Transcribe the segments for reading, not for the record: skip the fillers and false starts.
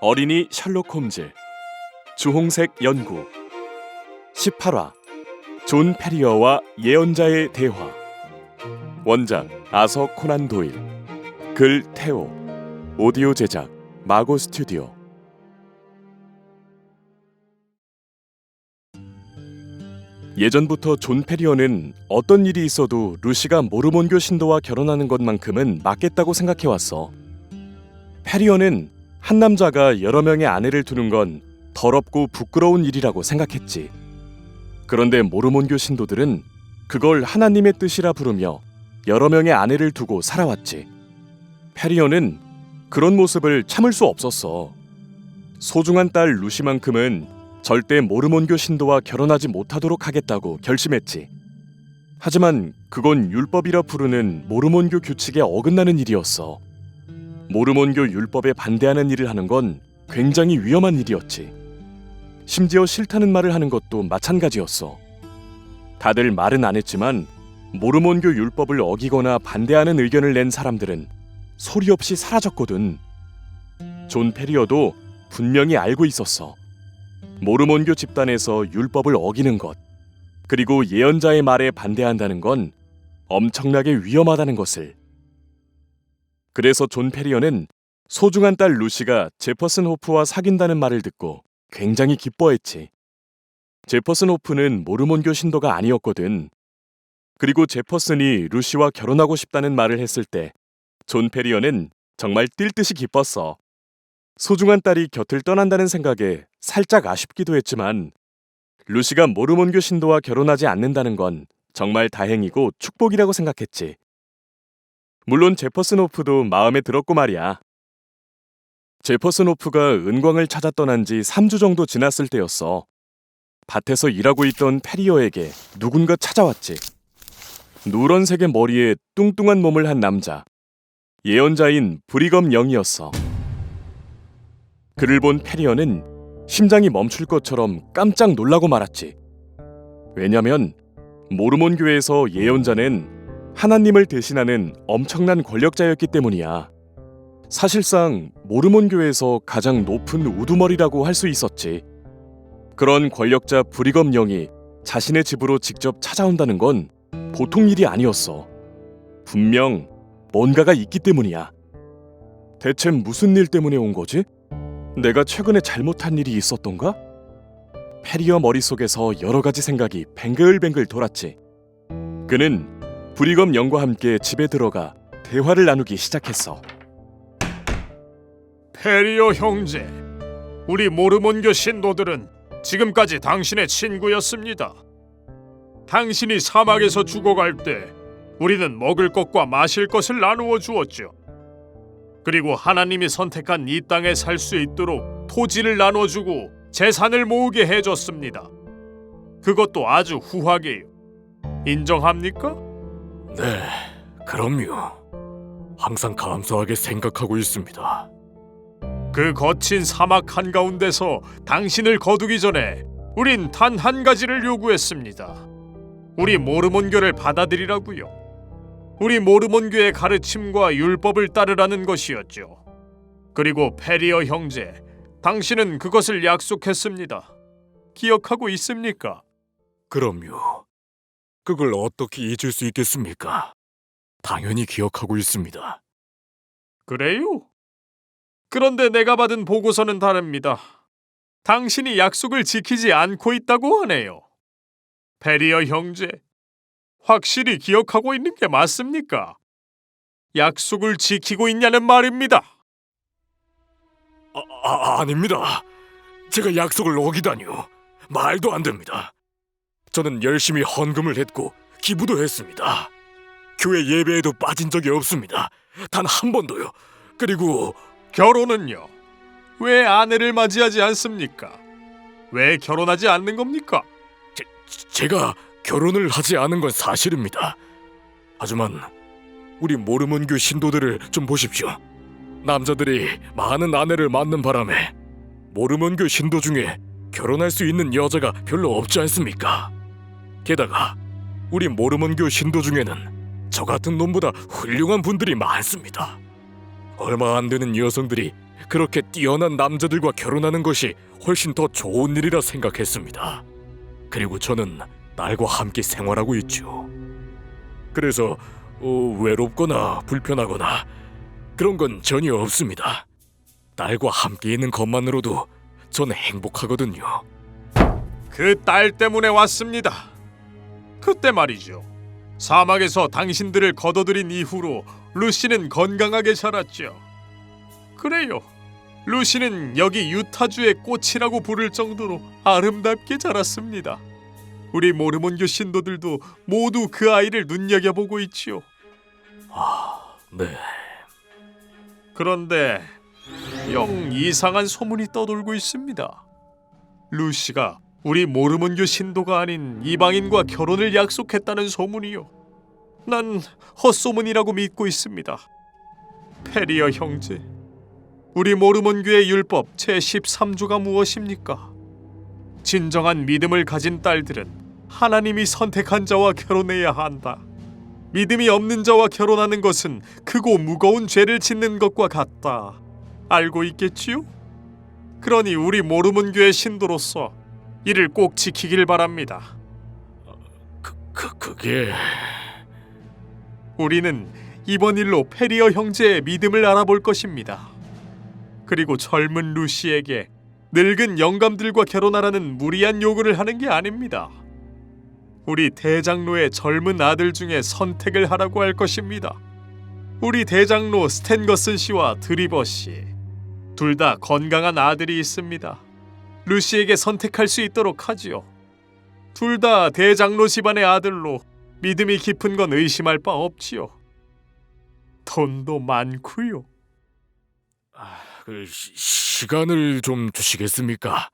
어린이 셜록 홈즈 주홍색 연구 18화 존 페리어와 예언자의 대화. 원작 아서 코난 도일, 글 테오, 오디오 제작 마고 스튜디오. 예전부터 존 페리어는 어떤 일이 있어도 루시가 모르몬교 신도와 결혼하는 것만큼은 맞겠다고 생각해왔어. 페리어는 한 남자가 여러 명의 아내를 두는 건 더럽고 부끄러운 일이라고 생각했지. 그런데 모르몬교 신도들은 그걸 하나님의 뜻이라 부르며 여러 명의 아내를 두고 살아왔지. 페리어는 그런 모습을 참을 수 없었어. 소중한 딸 루시만큼은 절대 모르몬교 신도와 결혼하지 못하도록 하겠다고 결심했지. 하지만 그건 율법이라 부르는 모르몬교 규칙에 어긋나는 일이었어. 모르몬교 율법에 반대하는 일을 하는 건 굉장히 위험한 일이었지. 심지어 싫다는 말을 하는 것도 마찬가지였어. 다들 말은 안 했지만 모르몬교 율법을 어기거나 반대하는 의견을 낸 사람들은 소리 없이 사라졌거든. 존 페리어도 분명히 알고 있었어. 모르몬교 집단에서 율법을 어기는 것, 그리고 예언자의 말에 반대한다는 건 엄청나게 위험하다는 것을. 그래서 존 페리어는 소중한 딸 루시가 제퍼슨 호프와 사귄다는 말을 듣고 굉장히 기뻐했지. 제퍼슨 호프는 모르몬교 신도가 아니었거든. 그리고 제퍼슨이 루시와 결혼하고 싶다는 말을 했을 때 존 페리어는 정말 뛸 듯이 기뻤어. 소중한 딸이 곁을 떠난다는 생각에 살짝 아쉽기도 했지만 루시가 모르몬교 신도와 결혼하지 않는다는 건 정말 다행이고 축복이라고 생각했지. 물론 제퍼슨 호프도 마음에 들었고 말이야. 제퍼슨 호프가 은광을 찾아 떠난 지 3주 정도 지났을 때였어. 밭에서 일하고 있던 페리어에게 누군가 찾아왔지. 누런색의 머리에 뚱뚱한 몸을 한 남자, 예언자인 브리검 영이었어. 그를 본 페리어는 심장이 멈출 것처럼 깜짝 놀라고 말았지. 왜냐면 모르몬교에서 예언자는 하나님을 대신하는 엄청난 권력자였기 때문이야. 사실상 모르몬교에서 가장 높은 우두머리라고 할 수 있었지. 그런 권력자 브리검 영이 자신의 집으로 직접 찾아온다는 건 보통 일이 아니었어. 분명 뭔가가 있기 때문이야. 대체 무슨 일 때문에 온 거지? 내가 최근에 잘못한 일이 있었던가? 페리어 머릿속에서 여러 가지 생각이 뱅글뱅글 돌았지. 그는 브리검 영과 함께 집에 들어가 대화를 나누기 시작했어. 페리어 형제, 우리 모르몬교 신도들은 지금까지 당신의 친구였습니다. 당신이 사막에서 죽어갈 때 우리는 먹을 것과 마실 것을 나누어 주었죠. 그리고 하나님이 선택한 이 땅에 살 수 있도록 토지를 나눠주고 재산을 모으게 해줬습니다. 그것도 아주 후하게요. 인정합니까? 네, 그럼요. 항상 감사하게 생각하고 있습니다. 그 거친 사막 한가운데서 당신을 거두기 전에 우린 단 한 가지를 요구했습니다. 우리 모르몬교를 받아들이라고요. 우리 모르몬교의 가르침과 율법을 따르라는 것이었죠. 그리고 페리어 형제, 당신은 그것을 약속했습니다. 기억하고 있습니까? 그럼요. 그걸 어떻게 잊을 수 있겠습니까? 당연히 기억하고 있습니다. 그래요? 그런데 내가 받은 보고서는 다릅니다. 당신이 약속을 지키지 않고 있다고 하네요. 페리어 형제, 확실히 기억하고 있는 게 맞습니까? 약속을 지키고 있냐는 말입니다. 아닙니다. 제가 약속을 어기다니요. 말도 안 됩니다. 저는 열심히 헌금을 했고 기부도 했습니다. 교회 예배에도 빠진 적이 없습니다. 단 한 번도요. 그리고 결혼은요? 왜 아내를 맞이하지 않습니까? 왜 결혼하지 않는 겁니까? 제가 결혼을 하지 않은 건 사실입니다. 하지만 우리 모르몬교 신도들을 좀 보십시오. 남자들이 많은 아내를 낳는 바람에 모르몬교 신도 중에 결혼할 수 있는 여자가 별로 없지 않습니까? 게다가 우리 모르몬교 신도 중에는 저 같은 놈보다 훌륭한 분들이 많습니다. 얼마 안 되는 여성들이 그렇게 뛰어난 남자들과 결혼하는 것이 훨씬 더 좋은 일이라 생각했습니다. 그리고 저는 딸과 함께 생활하고 있죠. 그래서 외롭거나 불편하거나 그런 건 전혀 없습니다. 딸과 함께 있는 것만으로도 저는 행복하거든요. 그 딸 때문에 왔습니다. 그때 말이죠. 사막에서 당신들을 거둬들인 이후로 루시는 건강하게 자랐죠. 그래요. 루시는 여기 유타주의 꽃이라고 부를 정도로 아름답게 자랐습니다. 우리 모르몬교 신도들도 모두 그 아이를 눈여겨보고 있지요. 네. 그런데 영 이상한 소문이 떠돌고 있습니다. 루시가 우리 모르몬교 신도가 아닌 이방인과 결혼을 약속했다는 소문이요. 난 헛소문이라고 믿고 있습니다. 페리어 형제, 우리 모르몬교의 율법 제13조가 무엇입니까? 진정한 믿음을 가진 딸들은 하나님이 선택한 자와 결혼해야 한다. 믿음이 없는 자와 결혼하는 것은 크고 무거운 죄를 짓는 것과 같다. 알고 있겠지요? 그러니 우리 모르몬교의 신도로서 이를 꼭 지키길 바랍니다. 그게... 우리는 이번 일로 페리어 형제의 믿음을 알아볼 것입니다. 그리고 젊은 루시에게 늙은 영감들과 결혼하라는 무리한 요구를 하는 게 아닙니다. 우리 대장로의 젊은 아들 중에 선택을 하라고 할 것입니다. 우리 대장로 스탠거슨 씨와 드리버 씨, 둘 다 건강한 아들이 있습니다. 루시에게 선택할 수 있도록 하지요. 둘 다 대장로 집안의 아들로 믿음이 깊은 건 의심할 바 없지요. 돈도 많고요. 시간을 좀 주시겠습니까?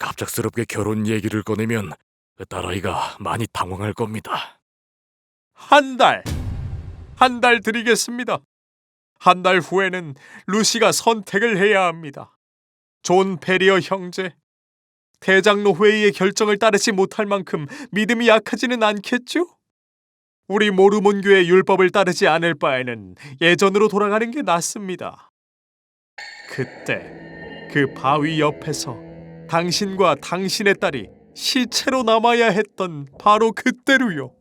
갑작스럽게 결혼 얘기를 꺼내면 딸아이가 많이 당황할 겁니다. 한 달 드리겠습니다. 한 달 후에는 루시가 선택을 해야 합니다. 존 페리어 형제, 대장로 회의의 결정을 따르지 못할 만큼 믿음이 약하지는 않겠죠? 우리 모르몬교의 율법을 따르지 않을 바에는 예전으로 돌아가는 게 낫습니다. 그때 그 바위 옆에서 당신과 당신의 딸이 시체로 남아야 했던 바로 그때로요.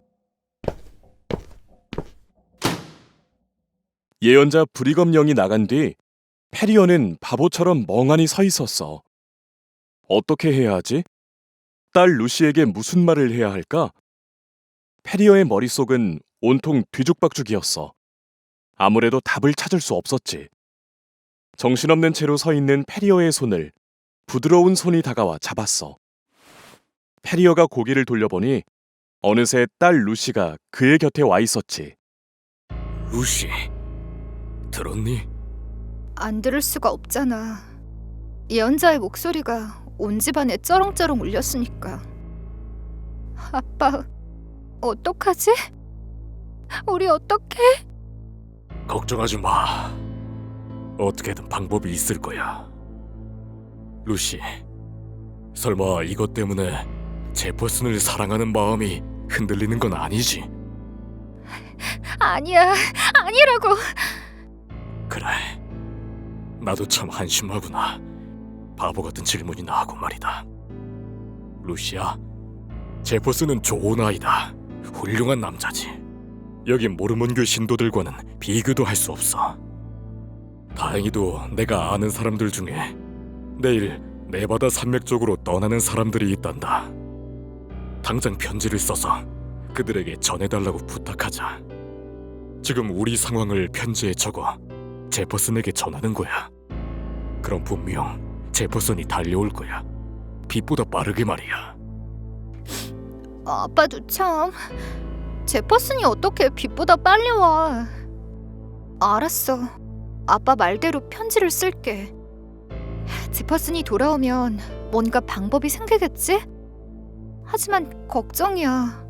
예언자 브리검 영이 나간 뒤 페리어는 바보처럼 멍하니 서 있었어. 어떻게 해야 하지? 딸 루시에게 무슨 말을 해야 할까? 페리어의 머릿속은 온통 뒤죽박죽이었어. 아무래도 답을 찾을 수 없었지. 정신없는 채로 서 있는 페리어의 손을 부드러운 손이 다가와 잡았어. 페리어가 고개를 돌려보니 어느새 딸 루시가 그의 곁에 와 있었지. 루시, 들었니? 안 들을 수가 없잖아. 예언자의 목소리가 온 집안에 쩌렁쩌렁 울렸으니까. 아빠, 어떡하지? 우리 어떡해? 걱정하지 마. 어떻게든 방법이 있을 거야. 루시, 설마 이것 때문에 제퍼슨을 사랑하는 마음이 흔들리는 건 아니지? 아니야, 아니라고. 그래, 나도 참 한심하구나. 바보 같은 질문이나 하고 말이다. 루시야, 제퍼슨은 좋은 아이다. 훌륭한 남자지. 여기 모르몬교 신도들과는 비교도 할 수 없어. 다행히도 내가 아는 사람들 중에 내일 네바다 산맥 쪽으로 떠나는 사람들이 있단다. 당장 편지를 써서 그들에게 전해달라고 부탁하자. 지금 우리 상황을 편지에 적어 제퍼슨에게 전하는 거야. 그럼 분명 제퍼슨이 달려올 거야. 빛보다 빠르게 말이야. 아빠도 참. 제퍼슨이 어떻게 빛보다 빨리 와. 알았어. 아빠 말대로 편지를 쓸게. 제퍼슨이 돌아오면 뭔가 방법이 생기겠지? 하지만 걱정이야.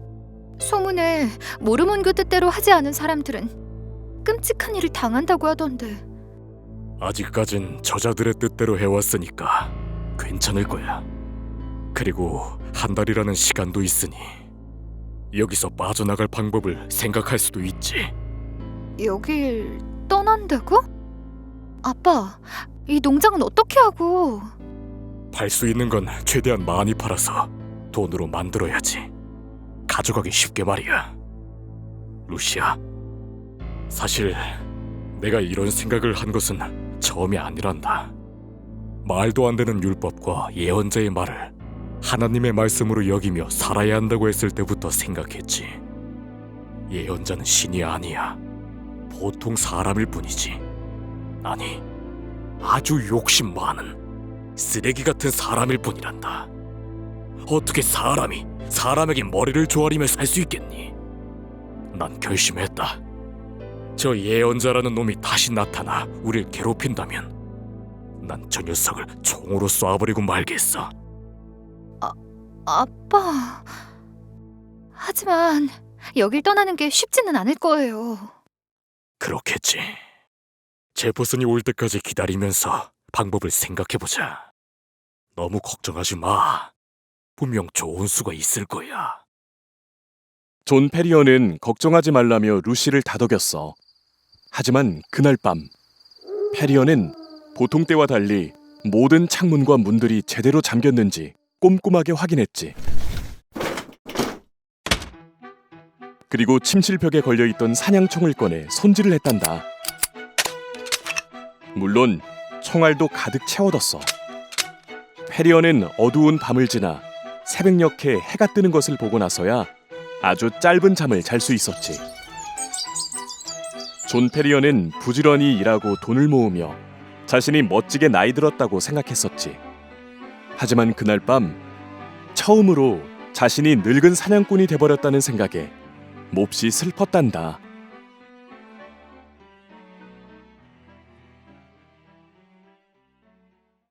소문에 모르몬교 뜻대로 하지 않은 사람들은 끔찍한 일을 당한다고 하던데. 아직까진 저자들의 뜻대로 해왔으니까 괜찮을 거야. 그리고 한 달이라는 시간도 있으니 여기서 빠져나갈 방법을 생각할 수도 있지. 여길 떠난다고? 아빠, 이 농장은 어떻게 하고? 팔 수 있는 건 최대한 많이 팔아서 돈으로 만들어야지. 가져가기 쉽게 말이야. 루시아, 사실 내가 이런 생각을 한 것은 처음이 아니란다. 말도 안 되는 율법과 예언자의 말을 하나님의 말씀으로 여기며 살아야 한다고 했을 때부터 생각했지. 예언자는 신이 아니야. 보통 사람일 뿐이지. 아니, 아주 욕심 많은 쓰레기 같은 사람일 뿐이란다. 어떻게 사람에게 머리를 조아리며 살 수 있겠니? 난 결심했다. 저 예언자라는 놈이 다시 나타나 우릴 괴롭힌다면 난 저 녀석을 총으로 쏴버리고 말겠어. 아빠. 하지만 여길 떠나는 게 쉽지는 않을 거예요. 그렇겠지. 제퍼슨이 올 때까지 기다리면서 방법을 생각해보자. 너무 걱정하지 마. 분명 좋은 수가 있을 거야. 존 페리어는 걱정하지 말라며 루시를 다독였어. 하지만 그날 밤 페리어는 보통 때와 달리 모든 창문과 문들이 제대로 잠겼는지 꼼꼼하게 확인했지. 그리고 침실벽에 걸려있던 사냥총을 꺼내 손질을 했단다. 물론 총알도 가득 채워뒀어. 페리어는 어두운 밤을 지나 새벽녘에 해가 뜨는 것을 보고 나서야 아주 짧은 잠을 잘 수 있었지. 존 페리어는 부지런히 일하고 돈을 모으며 자신이 멋지게 나이 들었다고 생각했었지. 하지만 그날 밤 처음으로 자신이 늙은 사냥꾼이 돼버렸다는 생각에 몹시 슬펐단다.